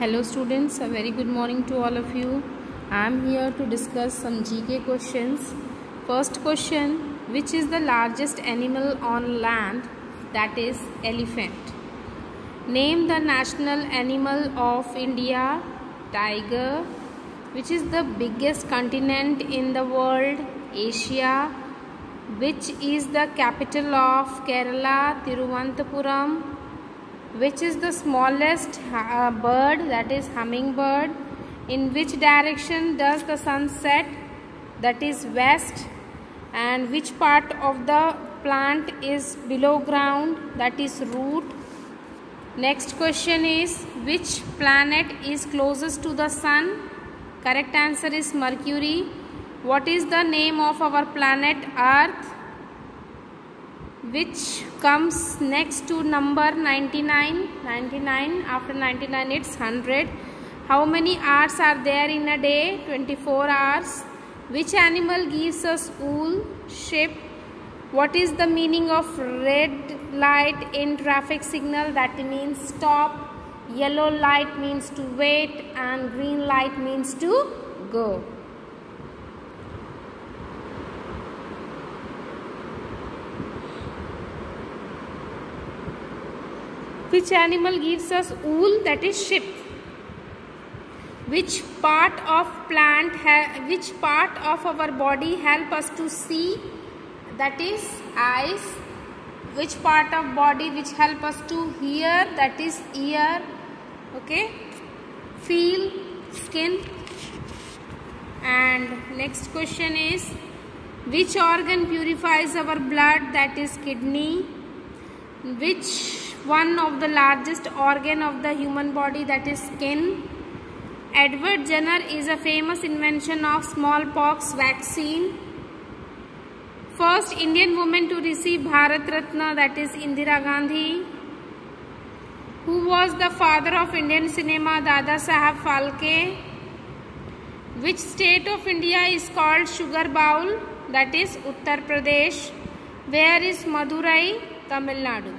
Hello students, a very good morning to all of you. I am here to discuss some GK questions. First question, which is the largest animal on land? That is elephant. Name the national animal of India. Tiger. Which is the biggest continent in the world? Asia. Which is the capital of Kerala? Thiruvananthapuram. Which is the smallest bird? That is hummingbird. In which direction does the sun set? That is west. And which part of the plant is below ground? That is root. Next question is, which planet is closest to the sun? Correct answer is Mercury. What is the name of our planet Earth? Which comes next to number 99? 99. After 99 it's 100. How many hours are there in a day? 24 hours. Which animal gives us wool? Sheep. What is the meaning of red light in traffic signal? That means stop. Yellow light means to wait, and green light means to go. Which animal gives us wool? That is sheep. Which part of our body help us to see? That is eyes. Which part of body which help us to hear? That is ear. Okay. Feel, skin. And next question is, which organ purifies our blood? That is kidney. Which one of the largest organ of the human body? That is skin. Edward Jenner is a famous invention of smallpox vaccine. First Indian woman to receive Bharat Ratna, that is Indira Gandhi. Who was the father of Indian cinema? Dada Saheb Phalke. Which state of India is called Sugar Bowl? That is Uttar Pradesh. Where is Madurai? Tamil Nadu.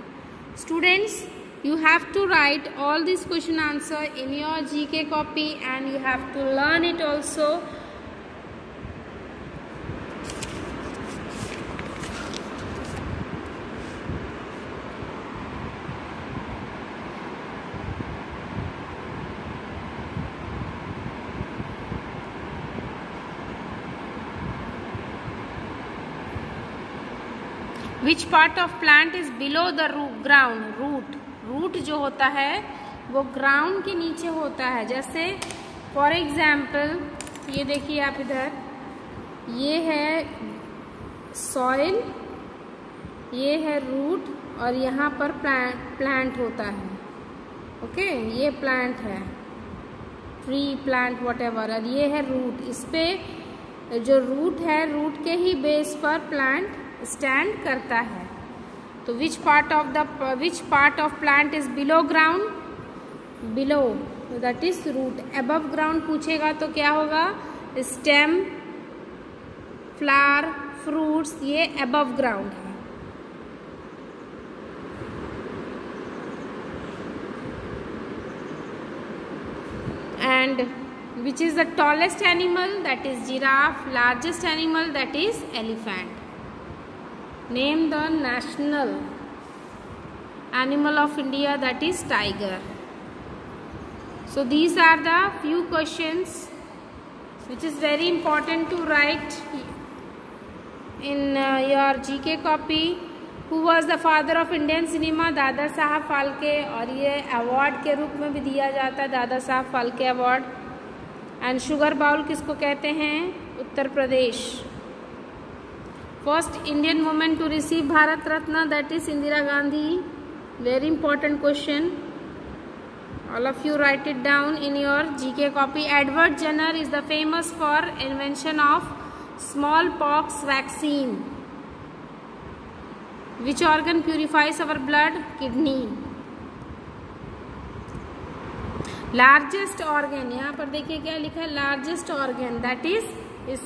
Students, you have to write all these question answer in your GK copy and you have to learn it also. Which part of plant is below the ground? Root. Root जो होता है वो ground के नीचे होता है. जैसे for example ये देखिए आप इधर, ये है सॉइल, ये है रूट और यहाँ पर प्लांट होता है. ओके, ये प्लांट है, ट्री, प्लांट, व्हाटएवर. और ये है रूट. इस पे जो रूट है, रूट के ही बेस पर प्लांट स्टैंड करता है. तो which part of plant is below ground? Below, that is root. Above ground पूछेगा तो क्या होगा? Stem, flower, fruits, ये above ground है. And which is the tallest animal? That is giraffe. Largest animal? That is elephant. Name the national animal of India. That is tiger. So these are the few questions which is very important to write in your GK copy. Who was the father of Indian cinema? Dada Saheb Phalke. और ये award के रूप में भी दिया जाता है, Dadasaheb Phalke award. And sugar bowl किसको कहते हैं? Uttar Pradesh. First Indian woman to receive Bharat Ratna, that is Indira Gandhi. Very important question. All of you write it down in your GK copy. Edward Jenner is the famous for invention of smallpox vaccine. Which organ purifies our blood? Kidney. Largest organ, यहाँ पर देखिए क्या लिखा है? Largest organ, that is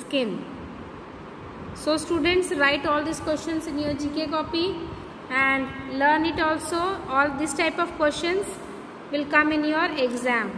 skin. So students, write all these questions in your GK copy and learn it also. All this type of questions will come in your exam.